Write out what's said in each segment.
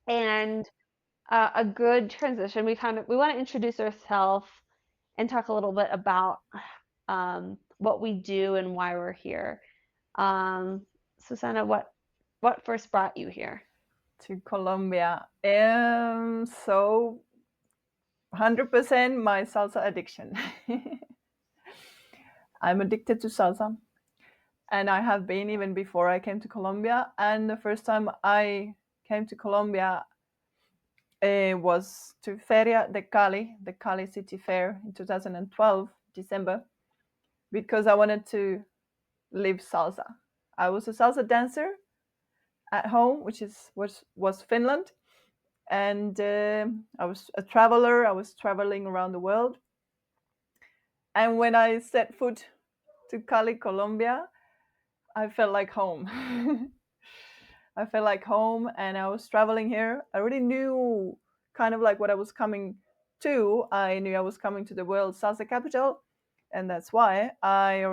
And a good transition. We want to introduce ourselves and talk a little bit about what we do and why we're here. Susanna, what first brought you here? To Colombia. So 100% my salsa addiction. I'm addicted to salsa, and I have been even before I came to Colombia. And the first time I came to Colombia was to Feria de Cali, the Cali City Fair in 2012, December, because I wanted to live salsa. I was a salsa dancer at home, which was Finland, and I was a traveler. I was traveling around the world, and when I set foot to Cali, Colombia, I felt like home. I felt like home, and I was traveling here. I already knew kind of like what I was coming to. I knew I was coming to the world salsa capital, and that's why I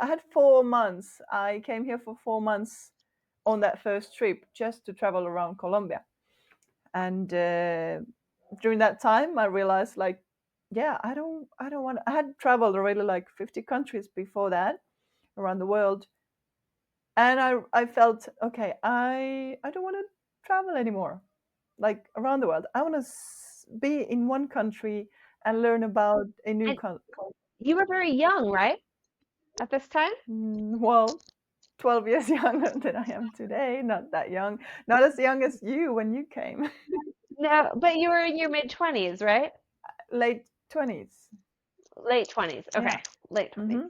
had 4 months. I came here for 4 months on that first trip just to travel around Colombia. And during that time, I realized like, yeah, I don't want. I had traveled already like 50 countries before that around the world, and I felt okay. I don't want to travel anymore, like around the world. I want to be in one country and learn about a new And you were very young, right? At this time? well, 12 years younger than I am today. Not that young. Not as young as you when you came. No, but you were in your mid 20s, right? Late 20s. Late 20s. Yeah. Okay. Late 20s. hmm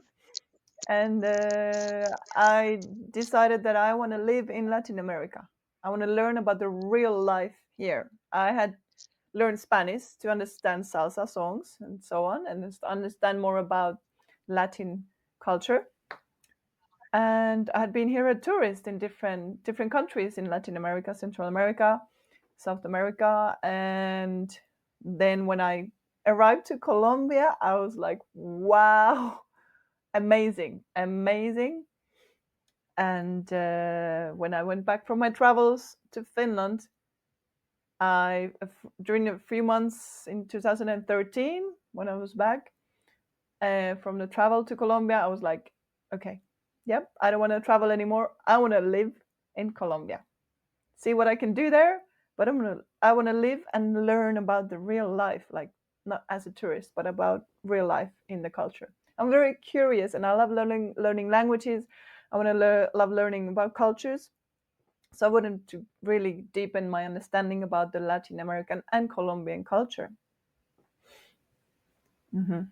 And I decided that I want to live in Latin America. I want to learn about the real life here. I had learned Spanish to understand salsa songs and so on, and just understand more about Latin culture. And I had been here a tourist in different countries in Latin America, Central America, South America, and then when I arrived to Colombia, I was like, wow, amazing, amazing. And when I went back from my travels to Finland, during a few months in 2013, when I was back from the travel to Colombia, I was like, okay, yep, I don't want to travel anymore. I want to live in Colombia, see what I can do there. But I want to live and learn about the real life, like not as a tourist, but about real life in the culture. I'm very curious, and I love learning languages. I want to love learning about cultures. So I wanted to really deepen my understanding about the Latin American and Colombian culture. hmm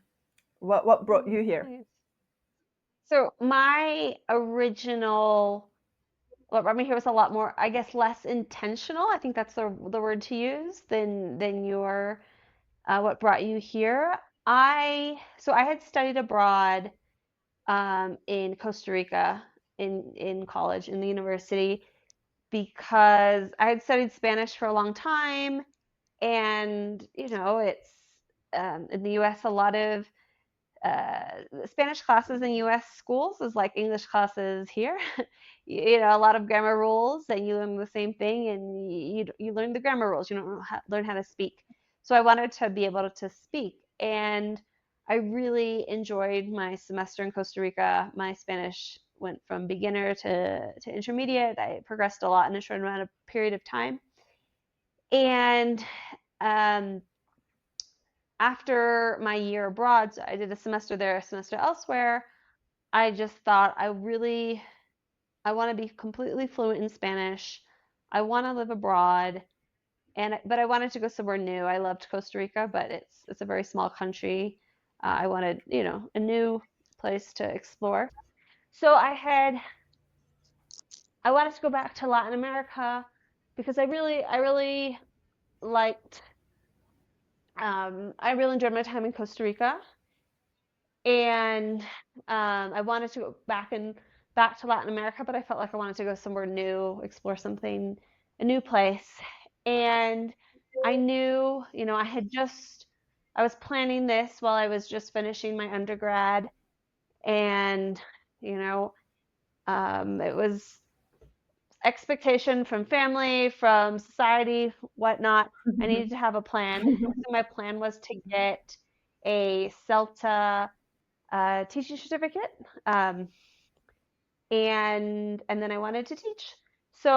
what brought you here? Nice. So my original what brought me here was a lot more, I guess, less intentional. I think that's the word to use than your what brought you here. I had studied abroad in Costa Rica in college in the university because I had studied Spanish for a long time, and it's in the U.S. a lot of Spanish classes in U.S. schools is like English classes here. A lot of grammar rules, and you learn the same thing, and you learn the grammar rules. You don't learn how to speak. So I wanted to be able to speak, and I really enjoyed my semester in Costa Rica. My Spanish went from beginner to intermediate. I progressed a lot in a short amount of period of time, and um, after my year abroad, so I did a semester there, a semester elsewhere. I just thought I want to be completely fluent in Spanish. I want to live abroad, but I wanted to go somewhere new. I loved Costa Rica, but it's a very small country. I wanted, a new place to explore. So I wanted to go back to Latin America because I really liked I really enjoyed my time in Costa Rica, and I wanted to go back to Latin America, but I felt like I wanted to go somewhere new, explore something, a new place. And I knew, I was planning this while I was just finishing my undergrad, and it was expectation from family, from society, whatnot. I needed to have a plan. So my plan was to get a CELTA teaching certificate, um, and then I wanted to teach.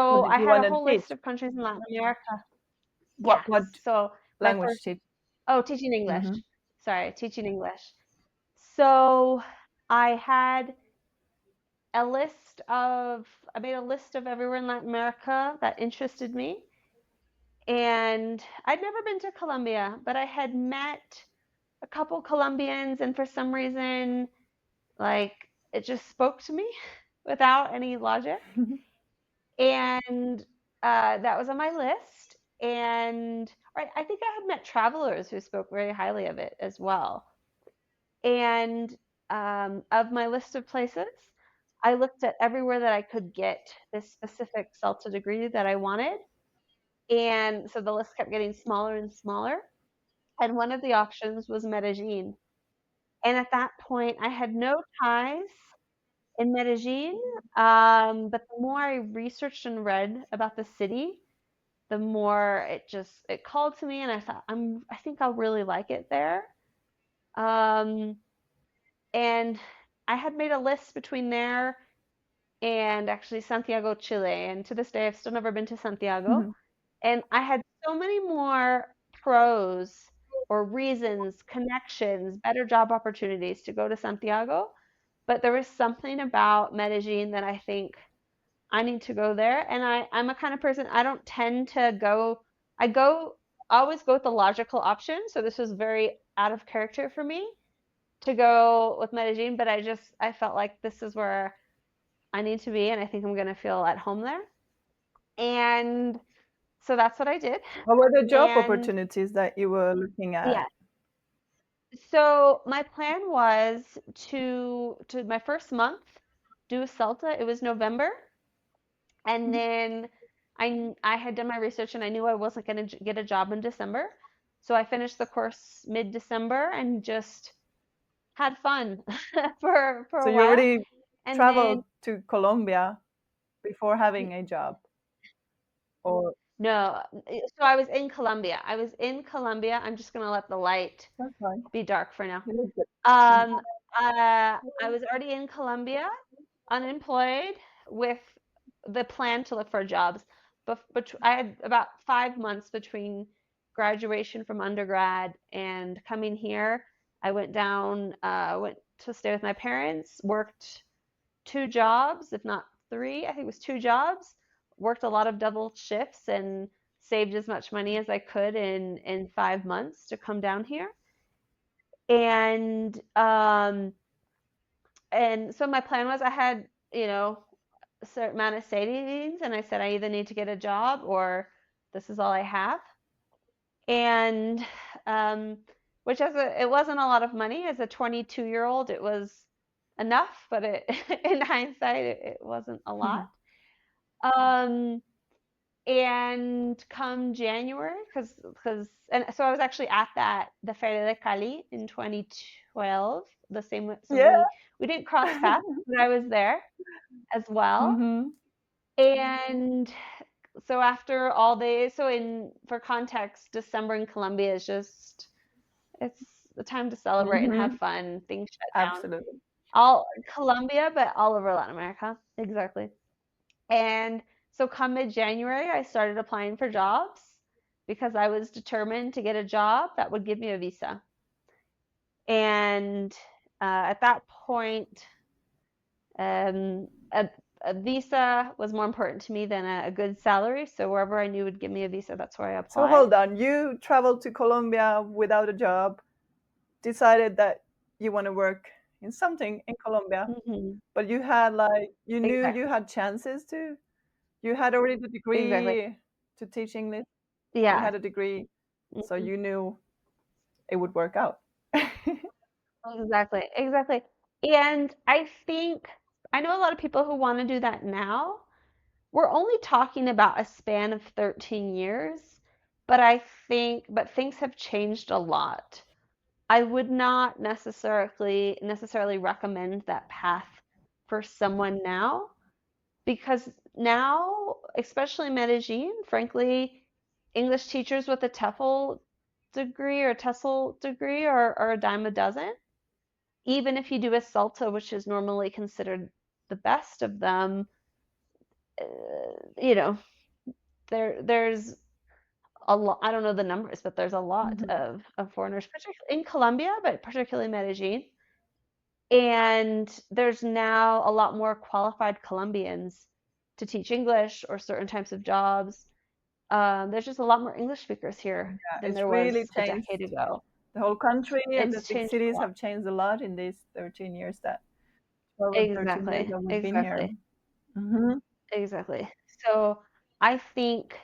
What So did I you had a want to whole teach? list of countries in Latin America. What Yes. what So my language first, teach? oh, teaching English. Mm-hmm. Sorry, teaching English. So I had a list of, I made a list of everywhere in Latin America that interested me. And I'd never been to Colombia, but I had met a couple Colombians, and for some reason, like, it just spoke to me without any logic. And that was on my list. And I think I had met travelers who spoke very highly of it as well. And of my list of places, I looked at everywhere that I could get this specific CELTA degree that I wanted. And so the list kept getting smaller and smaller. And one of the options was Medellin. And at that point, I had no ties in Medellin. But the more I researched and read about the city, the more it called to me, and I thought I think I'll really like it there. Um, and I had made a list between there and actually Santiago, Chile, and to this day I've still never been to Santiago. And I had so many more pros or reasons, connections, better job opportunities to go to Santiago, but there was something about Medellin that I think I need to go there. And I'm a kind of person, I don't tend to go, I go, I always go with the logical option. So this was very out of character for me to go with Medellin, but I felt like this is where I need to be, and I think I'm going to feel at home there. And so that's what I did. What were the job And opportunities that you were looking yeah, at? so my plan was to my first month do CELTA. It was November, and then I had done my research and I knew I wasn't going to get a job in December. So I finished the course mid-December and just had fun for So a you while. already And then traveled to Colombia before having a job, or no, so I was in Colombia. I was in Colombia. I'm just going to let the light that's fine. be dark for now. You look good. Um, I was already in Colombia, unemployed, with the plan to look for jobs. But I had about 5 months between graduation from undergrad and coming here. I went to stay with my parents, worked two jobs, if not three. I think it was two jobs. Worked a lot of double shifts and saved as much money as I could in 5 months to come down here. And so my plan was I had, a certain amount of savings, and I said I either need to get a job or this is all I have. And um, which it wasn't a lot of money as a 22-year-old. It was enough, but in hindsight, it wasn't a lot. Um, and come January, because and so I was actually at the Feria de Cali in 2012. The same, so Yeah. we didn't cross paths, but I was there as well. Mm-hmm. And so after all day, so in for context, December in Colombia is just it's the time to celebrate and have Mm-hmm. fun. Things shut down. Absolutely. All Colombia, but all over Latin America. Exactly. And so come mid-January, I started applying for jobs because I was determined to get a job that would give me a visa. And at that point, um, a, a visa was more important to me than a good salary. So wherever I knew would give me a visa, that's where I So applied. hold on. You traveled to Colombia without a job, decided that you want to work in something in Colombia, Hmm. but you had like you knew you Exactly. had chances to. You had already the Exactly. degree to teach English. You Yeah. had a degree, so Mhm. you knew it would work out. Exactly. Exactly. And I think I know a lot of people who want to do that now. We're only talking about a span of 13 years, but things have changed a lot. I would not necessarily recommend that path for someone now because now especially Medellin, frankly, English teachers with a TEFL degree or TESOL degree are a dime a dozen. Even if you do a CELTA, which is normally considered the best of them, you know, there's a lot. I don't know the numbers, but there's a lot Mhm. of foreigners, particularly in Colombia, but particularly Medellin. And there's now a lot more qualified Colombians to teach English or certain types of jobs. There's just a lot more English speakers here Yeah, than it's there really was a changed. decade ago. The whole country and the It's big changed a cities lot. have changed a lot in these 13 years that 12 or 13 years Exactly, that we've been here. exactly, Hmm. exactly. So I think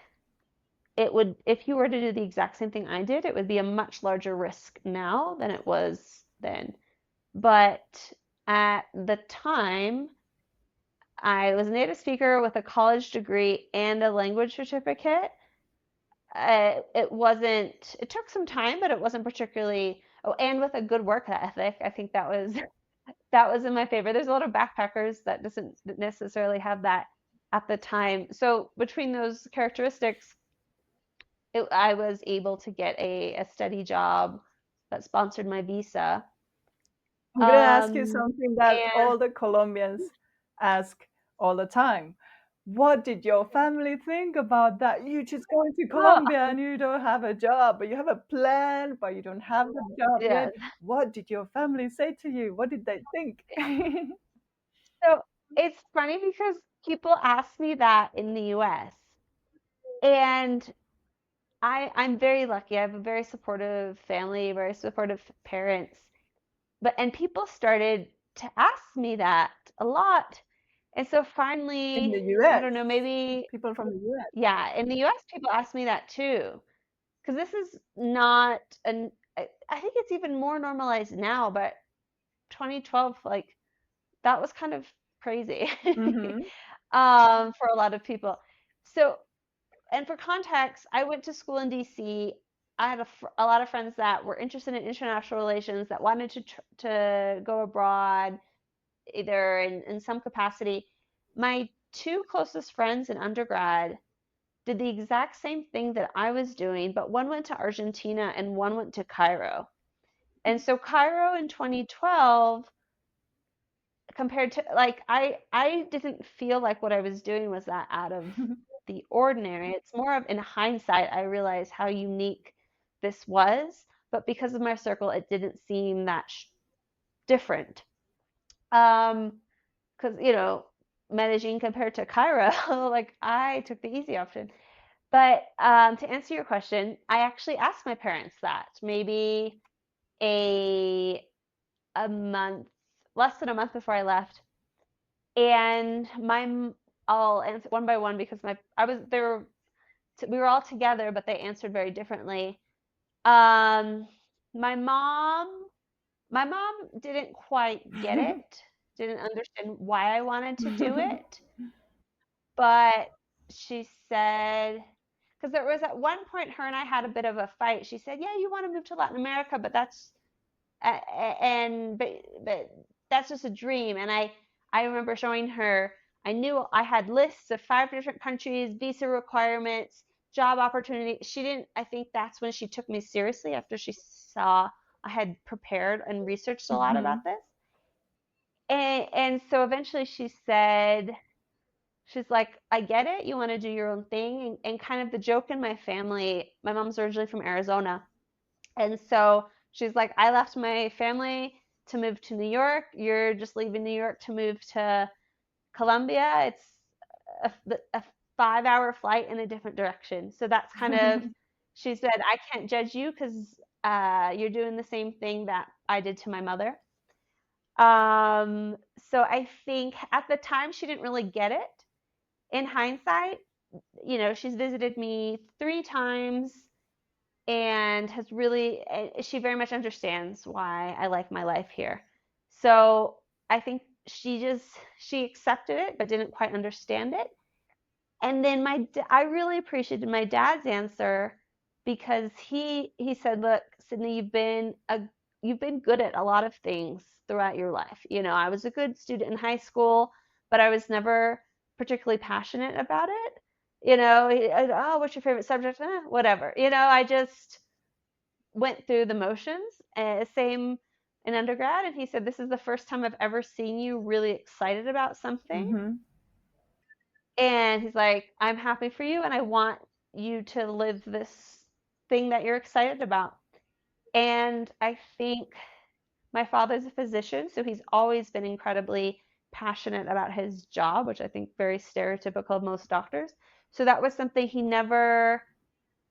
it would, if you were to do the exact same thing I did, it would be a much larger risk now than it was then. But at the time, I was a native speaker with a college degree and a language certificate. It wasn't, it took some time, but it wasn't particularly, oh, and with a good work ethic. I think that was that was in my favor. There's a lot of backpackers that doesn't necessarily have that at the time. So between those characteristics, I was able to get a steady job that sponsored my visa. I'm going to ask you Um, something that and all the Colombians ask all the time. What did your family think about that? You just going to oh, Colombia and you don't have a job, but you have a plan, but you don't have the job yeah. yet. What did your family say to you? What did they think? So it's funny because people ask me that in the US, and I'm very lucky. I have a very supportive family, very supportive parents. And people started to ask me that a lot. And so In the finally, I US, don't know, maybe, people from the US. yeah, in the US, people ask me that too. Because this is not an, I think it's even more normalized now, but 2012, like, that was kind of crazy Hmm. for a lot of people. So, and for context, I went to school in DC. I had a lot of friends that were interested in international relations that wanted to go abroad, either in some capacity. My two closest friends in undergrad did the exact same thing that I was doing, but one went to Argentina and one went to Cairo. And so Cairo in 2012 compared to, like, I didn't feel like what I was doing was that out of the ordinary. It's more of, in hindsight, I realized how unique this was, but because of my circle, it didn't seem that different. Um, because Medellin compared to Cairo, like, I took the easy option. But to answer your question, I actually asked my parents that maybe a a month, less than a month before I left, and I'll answer one by one because my I was they were we were all together, but they answered very differently. Um, my mom, my mom didn't quite get it, didn't understand why I wanted to do it, but she said, because there was at one point her and I had a bit of a fight. She said, "Yeah, you want to move to Latin America, but that's and but that's just a dream." And I remember showing her. I knew I had lists of 5 different countries, visa requirements, job opportunity. She didn't. I think that's when she took me seriously after she saw I had prepared and researched a lot Hmm. about this. And so eventually she said, she's like, I get it. You want to do your own thing. And kind of the joke in my family, my mom's originally from Arizona. And so she's like, I left my family to move to New York. You're just leaving New York to move to Colombia. It's a 5 hour flight in a different direction. So that's kind of, she said, I can't judge you because you're doing the same thing that I did to my mother. So I think at the time she didn't really get it. In hindsight, she's visited me 3 times and has really, she very much understands why I like my life here. So I think she accepted it but didn't quite understand it. And then I really appreciated my dad's answer because he said, "Look, Sydney, you've been good at a lot of things throughout your life. I was a good student in high school, but I was never particularly passionate about it. Oh, what's your favorite subject? Whatever. I just went through the motions. Same in undergrad, and he said, "This is the first time I've ever seen you really excited about something." Mm-hmm. And he's like, "I'm happy for you, and I want you to live this thing that you're excited about." And I think my father's a physician, so he's always been incredibly passionate about his job, which I think very stereotypical of most doctors. So that was something he never,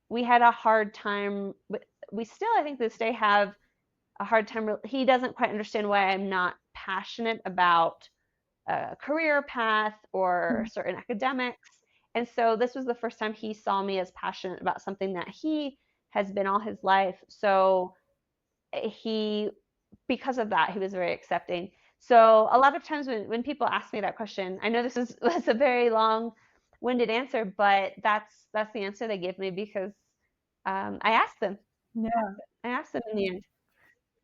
we had a hard time with. We still, I think, this day have a hard time. He doesn't quite understand why I'm not passionate about a career path or certain academics. And so this was the first time he saw me as passionate about something that he has been all his life. So he, because of that, he was very accepting. So a lot of times when people ask me that question, I know this was a very long-winded answer, but that's the answer they give me because I asked them. Yeah. I asked them in the end.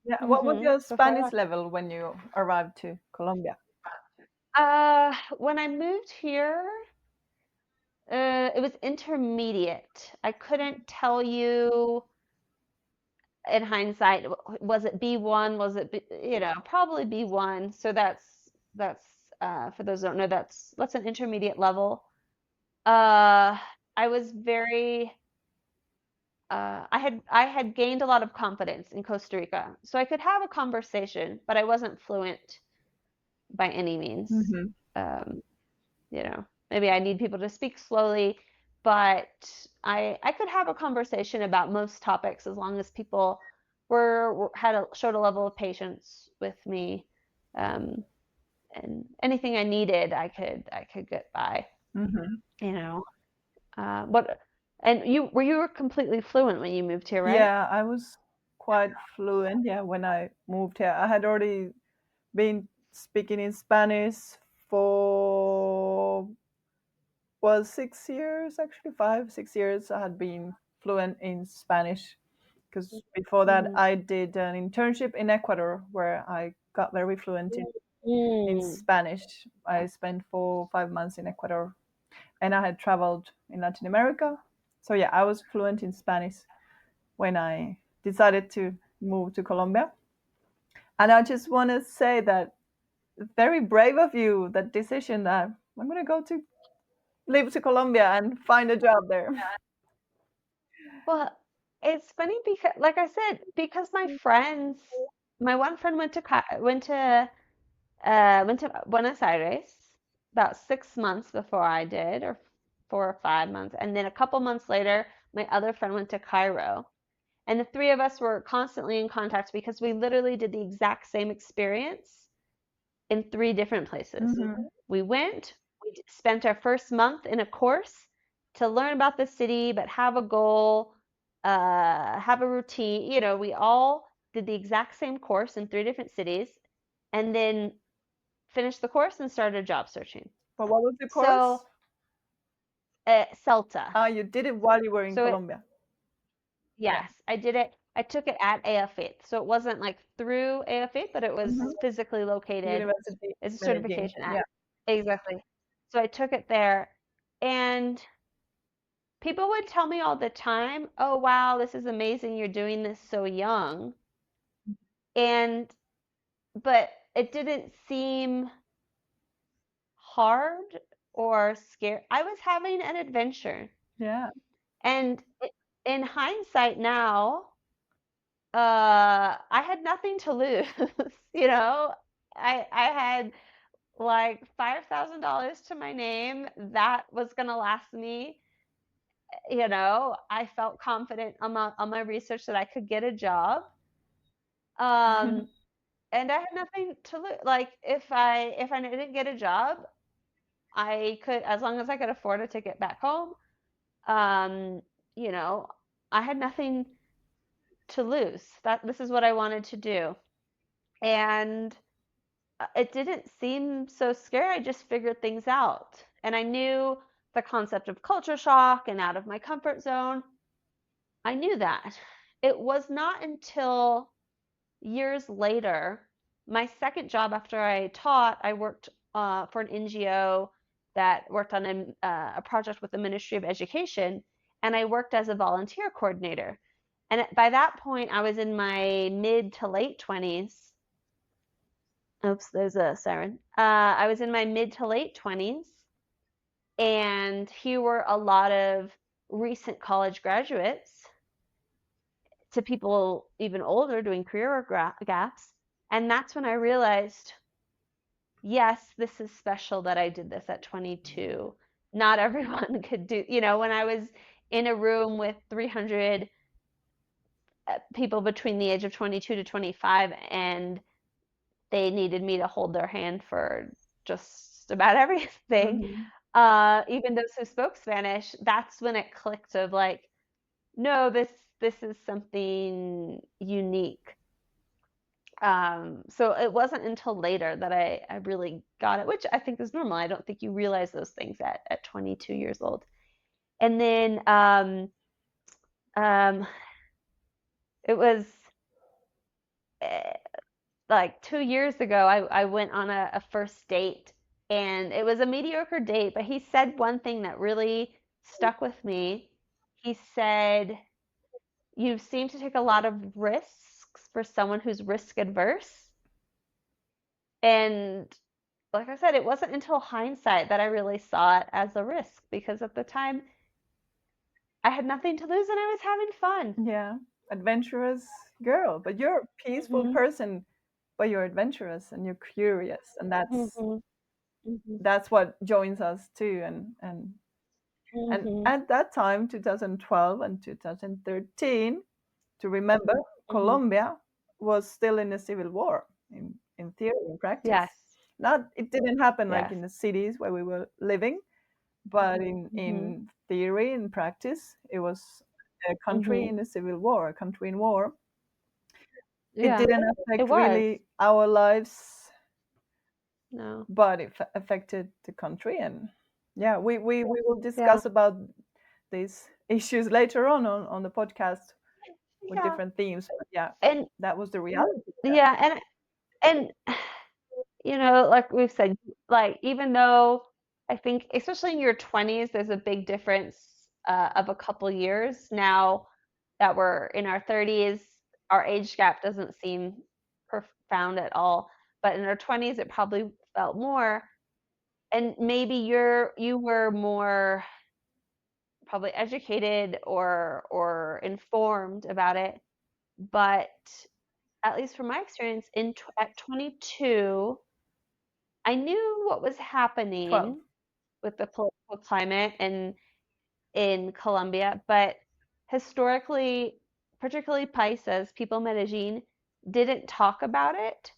Yeah. What was your Before I Spanish left. level when you arrived to Colombia? When I moved here, it was intermediate. I couldn't tell you in hindsight, was it B1? Was it probably B1? So that's for those who don't know, that's an intermediate level. I was very I had gained a lot of confidence in Costa Rica, so I could have a conversation, but I wasn't fluent by any means. Mm-hmm. Um, Maybe I need people to speak slowly, but I could have a conversation about most topics as long as people showed a level of patience with me, um, and anything I needed, I could get by. Mm-hmm. You know, what and you were completely fluent when you moved here, right? Yeah, I was quite fluent. Yeah, when I moved here, I had already been speaking in Spanish for, well, 6 years, actually 5 6 years. I had been fluent in Spanish because before that Mm-hmm. I did an internship in Ecuador where I got very fluent in Mm. Spanish. I spent 4 5 months in Ecuador, and I had traveled in Latin America. So yeah, I was fluent in Spanish when I decided to move to Colombia. And I just want to say that very brave of you, that decision that I'm going to go to live to Colombia and find a job there. Well, it's funny because, like I said, because my one friend went to Buenos Aires about 6 months before I did, or 4 or 5 months, and then a couple months later, my other friend went to Cairo, and the three of us were constantly in contact because we literally did the exact same experience in three different places. Hmm. We went, we spent our first month in a course to learn about the city, but have a goal, have a routine. We all did the exact same course in three different cities, and then finished the course and started job searching. But what was the So, course? CELTA. Ah, you did it while you were in So Colombia. yes, I did it. I took it at AF8. So it wasn't like through AF8, but it was Hmm. physically located University as a Medellin. certification at. Yeah. Exactly. So I took it there, and people would tell me all the time, "Oh, wow, this is amazing. You're doing this so young." And but it didn't seem hard or scary. I was having an adventure. Yeah. And in hindsight now, I had nothing to lose. You know, I had like $5,000 to my name. That was gonna last me. I felt confident on my research that I could get a job. Um, and I had nothing to lose. Like if I didn't get a job, I could, as long as I could afford a ticket back home. Um, you know, I had nothing to lose. That this is what I wanted to do. And it didn't seem so scary. I just figured things out. And I knew the concept of culture shock and out of my comfort zone. I knew that. It was not until years later, my second job after I taught, I worked for an NGO that worked on a project with the Ministry of Education, and I worked as a volunteer coordinator. And by that point, I was in my mid to late 20s. Oops, there's a siren. I was in my mid to late 20s, and here were a lot of recent college graduates to people even older doing career gaps. And that's when I realized, yes, this is special that I did this at 22. Not everyone could do, when I was in a room with 300 people between the age of 22 to 25, and they needed me to hold their hand for just about everything, Hmm. even those who spoke Spanish, that's when it clicked of like, no, this is something unique. So it wasn't until later that I really got it, which I think is normal. I don't think you realize those things at 22 years old. And then um, it was uh, like 2 years ago, I went on a first date, and it was a mediocre date, but he said one thing that really stuck with me. He said, "You seem to take a lot of risks for someone who's risk adverse." And like I said, it wasn't until hindsight that I really saw it as a risk, because at the time I had nothing to lose and I was having fun. Yeah, adventurous girl, but you're a peaceful Mhm. person, but you're adventurous and you're curious, and Mhm. Mhm. that's what joins us too. And Mhm. at that time, 2012 and 2013, to remember, Mhm. Colombia was still in a civil war in theory and practice. Yes. Not it didn't happen like Yes. in the cities where we were living, but Mhm. in theory and practice, it was a country Mhm. in a civil war, a country in war. It Yeah. didn't It affect was. really our lives, No. but it affected the country. And yeah, we will Yeah. discuss about these issues later on the podcast with Yeah. different themes. But yeah, And that was the reality. yeah, and like we've said, like even though I think especially in your 20s, there's a big difference of a couple years. Now that we're in our 30s, our age gap doesn't seem profound at all. But in our 20s, it probably felt more. And maybe you were more probably educated or informed about it. But at least from my experience, at 22, I knew what was 12. happening with the political climate in Colombia, but historically, particularly paisas, people in Medellin, didn't talk about it.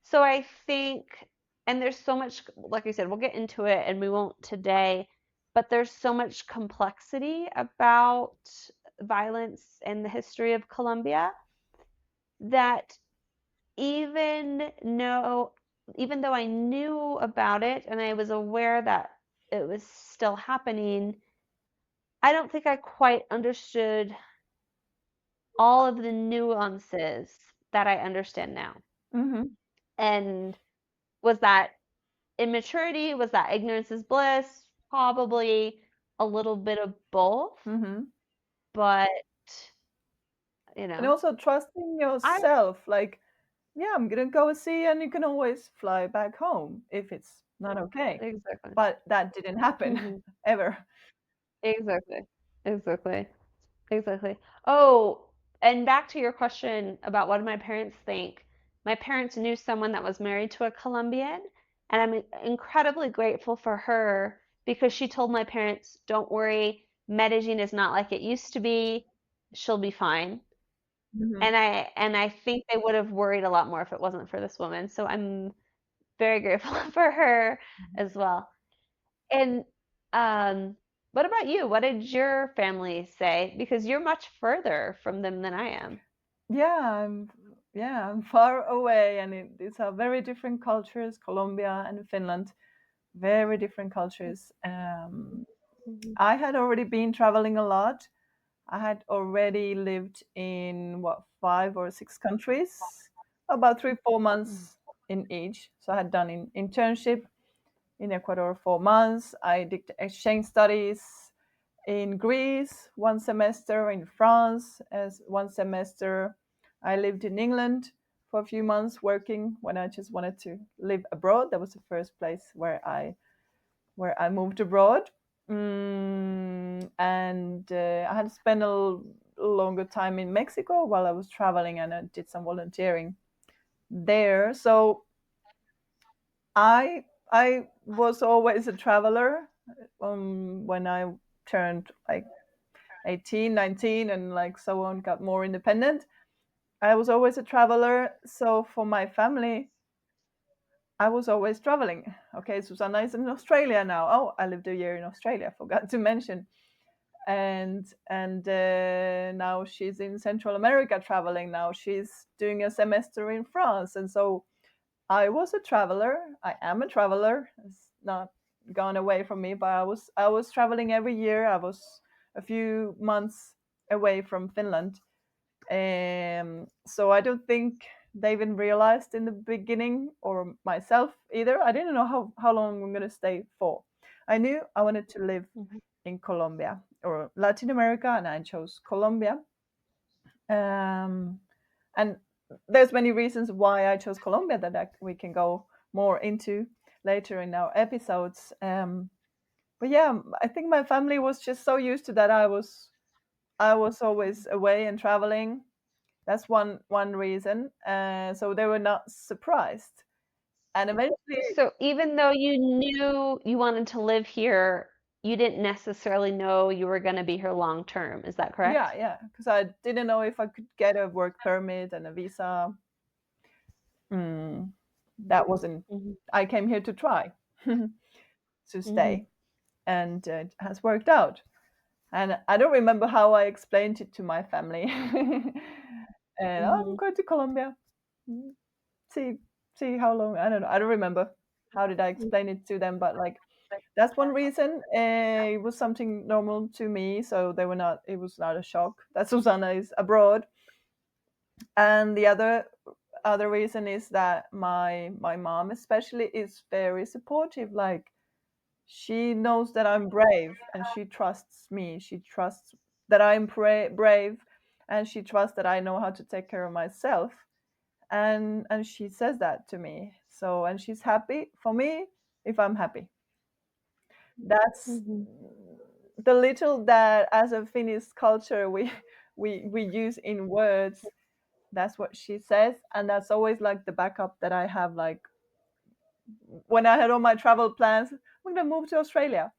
So I think, and there's so much, like I said, we'll get into it and we won't today, but there's so much complexity about violence and the history of Colombia that even know even though I knew about it and I was aware that it was still happening, I don't think I quite understood all of the nuances that I understand now. Hmm. And was that immaturity? Was that ignorance is bliss? Probably a little bit of both, Hmm. but And know, also trusting I yourself. Like, yeah, I'm gonna go see, and you can always fly back home if it's not okay. exactly. But that didn't happen Hmm. ever. Exactly. Exactly. Exactly. Oh, and back to your question about what do my parents think. My parents knew someone that was married to a Colombian, and I'm incredibly grateful for her because she told my parents, "Don't worry, Medellin is not like it used to be. She'll be fine." Hmm. And I think they would have worried a lot more if it wasn't for this woman. So I'm very grateful for her as well. And what about you? What did your family say? Because you're much further from them than I am. Yeah, I'm far away, and these are very different cultures. Colombia and Finland, very different cultures. Mhm. I had already been traveling a lot. I had already lived in what 5 or 6 countries, about 3 4 months in each. So I had done an internship in Ecuador 4 months. I did exchange studies in Greece, 1 semester in France, as 1 semester. I lived in England for a few months working when I just wanted to live abroad. That was the first place where I moved abroad. And I had spent a longer time in Mexico while I was traveling, and I did some volunteering there. So I was always a traveler. When I turned like 18, 19, and like so on, got more independent, I was always a traveler. So for my family, I was always traveling. Okay, Susanna is in Australia now. Oh, I lived a year in Australia. Forgot to mention. And now she's in Central America traveling. Now she's doing a semester in France, and so I was a traveler. I am a traveler. It's not gone away from me, but I was traveling every year. I was a few months away from Finland. So I don't think they even realized in the beginning, or myself either. I didn't know how long I'm going to stay for. I knew I wanted to live Mhm. in Colombia or Latin America, and I chose Colombia. Um, and there's many reasons why I chose Colombia that we can go more into later in our episodes. But yeah, I think my family was just so used to that I was always away and traveling. That's one reason. So they were not surprised. And eventually, So even though you knew you wanted to live here, you didn't necessarily know you were going to be here long term. Is that yeah, correct? yeah, because I didn't know if I could get a work permit and a visa. Mm, that wasn't. Hmm. I came here to try to Hmm. stay, and it has worked out. And I don't remember how I explained it to my family. And "Oh, I'm Hmm. going to Colombia. Mm, See, see how long. I don't know. I don't remember how did I explain it to them, but like that's one reason. It was something normal to me, so they were not. It was not a shock that Susanna is abroad. And the other reason is that my mom especially is very supportive. Like she knows that I'm brave, and she trusts me. She trusts that I'm brave, and she trusts that I know how to take care of myself. And she says that to me. So, and she's happy for me if I'm happy. That's Hmm. the little that as a Finnish culture we use in words. That's what she says, and that's always like the backup that I have. Like when I had all my travel plans, I'm gonna move to Australia.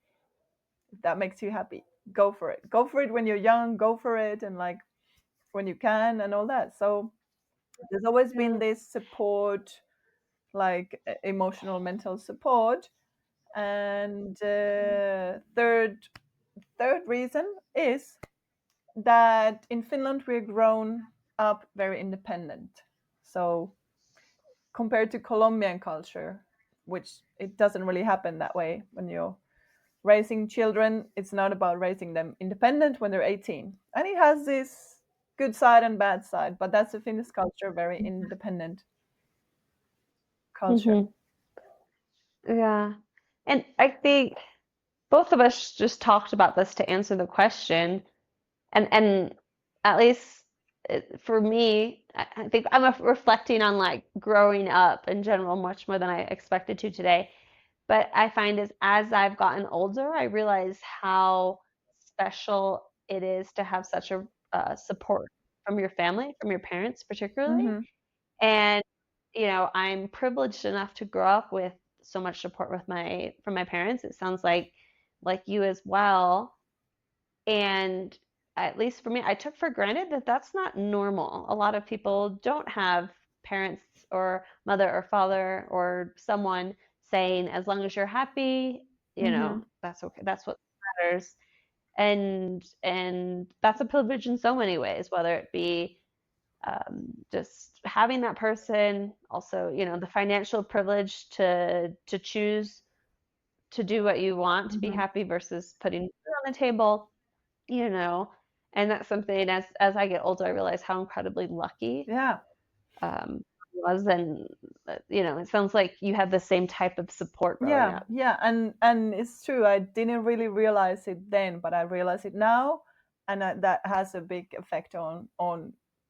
If that makes you happy, go for it. Go for it when you're young. Go for it, and like when you can, and all that. So there's always been Yeah. this support, like emotional, mental support. And third reason is that in Finland we're grown up very independent. So compared to Colombian culture, which it doesn't really happen that way when you're raising children, it's not about raising them independent when they're 18. And it has this good side and bad side, but that's the Finnish culture, very independent culture. Hmm. Yeah. And I think both of us just talked about this to answer the question. And at least for me, I think I'm reflecting on like growing up in general much more than I expected to today. But I find as I've gotten older, I realize how special it is to have such a support from your family, from your parents particularly. Hmm. And I'm privileged enough to grow up with so much support with my from my parents. It sounds like you as well. And at least for me, I took for granted that that's not normal. A lot of people don't have parents or mother or father or someone saying, as long as you're happy, Hmm. that's okay. That's what matters. And that's a privilege in so many ways, whether it be just having that person, also, the financial privilege to choose to do what you want to be Hmm. happy versus putting food on the table, you know, and that's something as I get older, I realize how incredibly lucky Yeah. I was, and it sounds like you had the same type of support growing Yeah, up. yeah, and it's true. I didn't really realize it then, but I realize it now, and that has a big effect on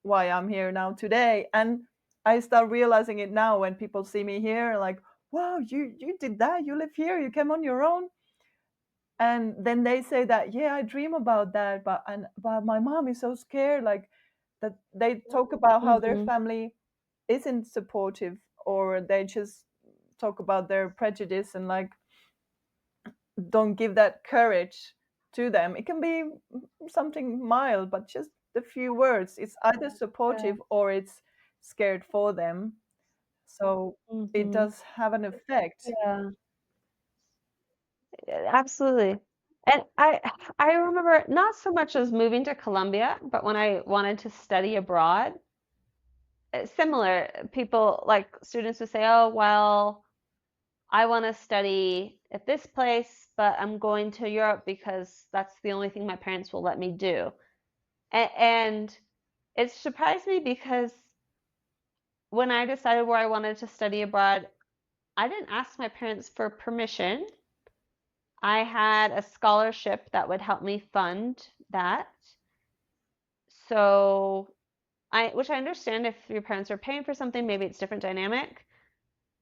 why I'm here now today. And I start realizing it now when people see me here, like, "Wow, you did that. You live here. You came on your own." And then they say that, "Yeah, I dream about that, but my mom is so scared." Like that, they talk about how their Hmm. family isn't supportive, or they just talk about their prejudice and like don't give that courage to them. It can be something mild, but just a few words. It's either Yeah. supportive or it's scared for them. So it Hmm. does have an effect. Yeah. Absolutely. And I remember not so much as moving to Colombia, but when I wanted to study abroad, similar people like students would say, "Oh, well, I want to study at this place, but I'm going to Europe because that's the only thing my parents will let me do." And it surprised me because when I decided where I wanted to study abroad, I didn't ask my parents for permission. I had a scholarship that would help me fund that. So which I understand if your parents are paying for something, maybe it's different dynamic,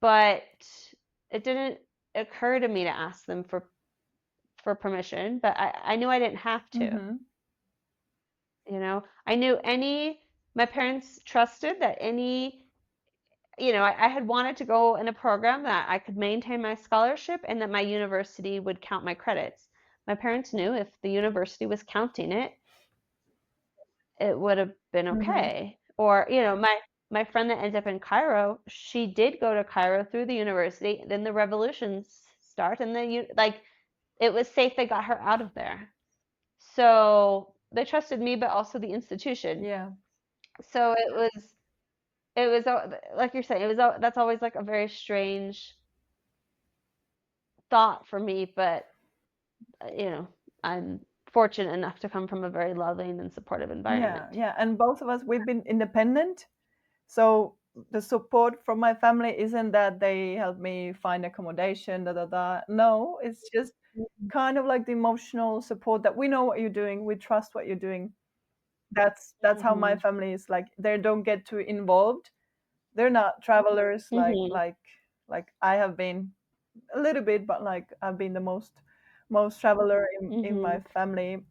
but it didn't occur to me to ask them for permission, but I knew I didn't have to. Hmm. I knew my parents trusted that I had wanted to go in a program that I could maintain my scholarship and that my university would count my credits. My parents knew if the university was counting it, it would have been Hmm. okay. Or, my friend that ended up in Cairo, she did go to Cairo through the university. Then the revolutions start, and then like it was safe. They got her out of there. So they trusted me, but also the institution. Yeah. So it was like you're saying, that's always like a very strange thought for me, but I'm fortunate enough to come from a very loving and supportive Yeah, environment. yeah. And both of us, we've been independent. So the support from my family isn't that they help me find accommodation, da da da. No, it's just kind of like the emotional support that we know what you're doing, we trust what you're doing. That's how my Hmm. family is. Like they don't get too involved. They're not travelers Hmm. like I have been a little bit, but like I've been the most traveler in my Hmm. family,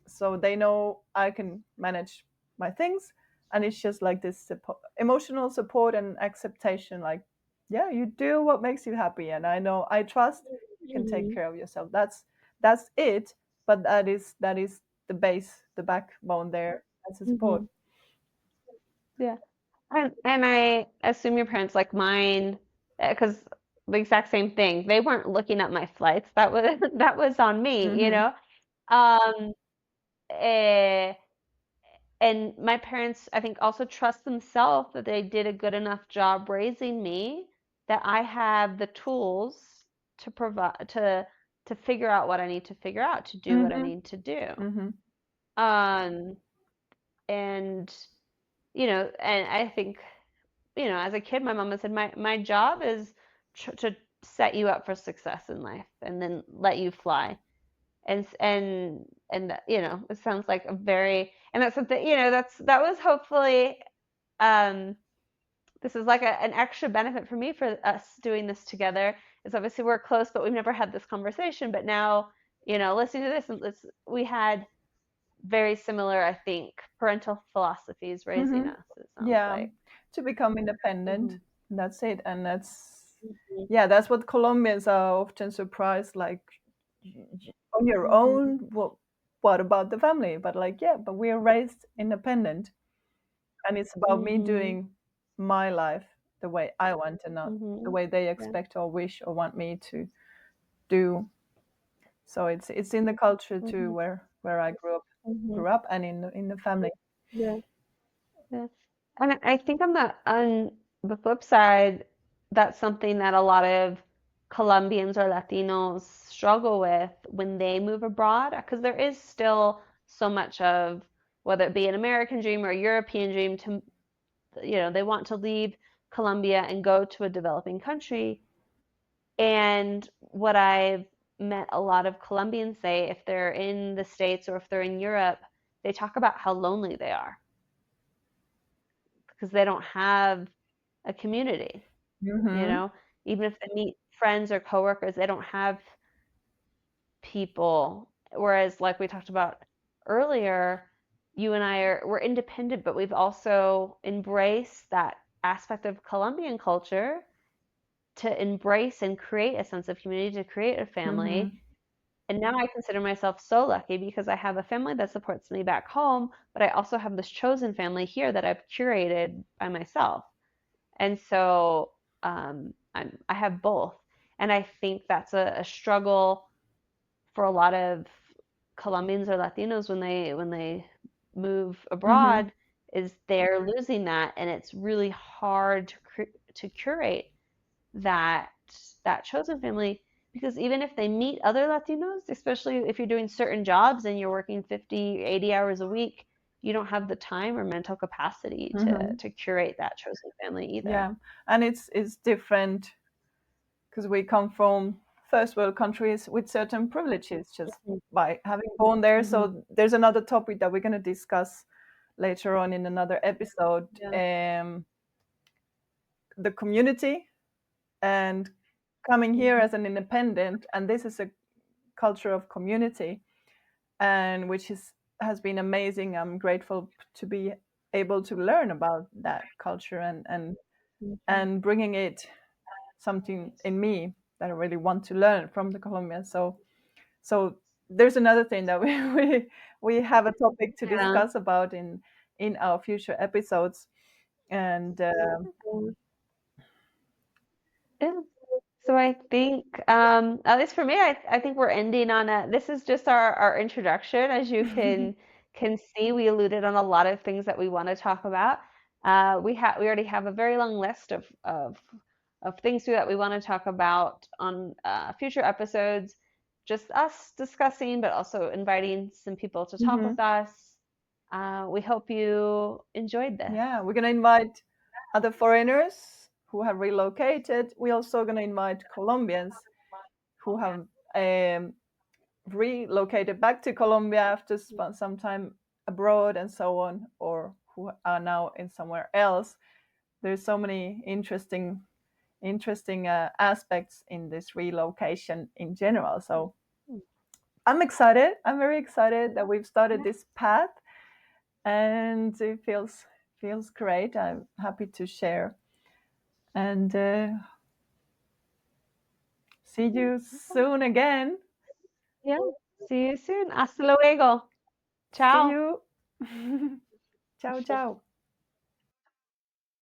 so they know I can manage my things, and it's just like this emotional support and acceptation. Like, yeah, you do what makes you happy, and I know I trust you can take Hmm. care of yourself. That's it, but that is the base, the backbone there as a support. Hmm. Yeah. And I assume your parents like mine, because the exact same thing. They weren't looking at my flights. That was that was on me. Hmm. Um, eh, and my parents, I think, also trust themselves that they did a good enough job raising me that I have the tools to provide to figure out what I need to figure out, to do what I Hmm. need to do. Hmm. Um, and and I think as a kid, my mama said, my job is to set you up for success in life and then let you fly. And it sounds like and that's something, that was hopefully, um, this is like an extra benefit for me for us doing this together. Is obviously we're close, but we've never had this conversation. But now, listening to this, and we had very similar, I think, parental philosophies raising Hmm. us, it sounds Yeah, like. to become independent. Hmm. That's it, and that's Hmm. yeah, that's what Colombians are often surprised. Like on your Hmm. own, what about the family? But like, yeah, but we are raised independent, and it's about me Hmm. doing my life the way I want, and not the Hmm. way they Yeah. expect or wish or want me to do. So it's in the culture too, Hmm. where I Hmm. grew up, and in the family. Yeah. Yeah. And I think on the flip side, that's something that a lot of Colombians or Latinos struggle with when they move abroad, because there is still so much of, whether it be an American dream or a European dream, they want to leave Colombia and go to a developing country. And what I've met a lot of Colombians say, if they're in the States or if they're in Europe, they talk about how lonely they are because they don't have a community, you Mm-hmm. know? Even if they meet friends or coworkers, they don't have people. Whereas, like we talked about earlier, you and I we're independent, but we've also embraced that aspect of Colombian culture to embrace and create a sense of community, to create a Mm-hmm. family. And now I consider myself so lucky because I have a family that supports me back home, but I also have this chosen family here that I've curated by myself. And so I have both. And I think that's a struggle for a lot of Colombians or Latinos when they move Mm-hmm. abroad is they're losing that, and it's really hard to curate that that chosen family because even if they meet other Latinos, especially if you're doing certain jobs and you're working 50, 80 hours a week, you don't have the time or mental capacity Mm-hmm. to curate that chosen family either. Yeah, and it's different because we come from first world countries with certain privileges just Mhm. by having born there. Mhm. So there's another topic that we're going to discuss later on in another episode. Yeah. The community and coming here Mhm. as an independent, and this is a culture of community, and which is has been amazing. I'm grateful to be able to learn about that culture Mhm. and bringing it something in me that I really want to learn from the Colombians. So there's another thing that we have a topic to Yeah. discuss about in our future episodes. And Yeah. So I think, at least for me, I think we're ending on a. This is just our introduction. As you can see, we alluded on a lot of things that we want to talk about. We already have a very long list of things that we want to talk about on future episodes. Just us discussing, but also inviting some people to talk with mhm, us. We hope you enjoyed this. yeah, we're gonna invite other foreigners who have relocated. We're also gonna invite Colombians who have um, relocated back to Colombia after some time abroad and so on, or who are now in somewhere else. There's so many interesting aspects in this relocation in general. So I'm excited. I'm very excited that we've started this path, and it feels great. I'm happy to share, and see you soon again. Yeah. See you soon. Hasta luego. See Ciao. you. Ciao, ciao.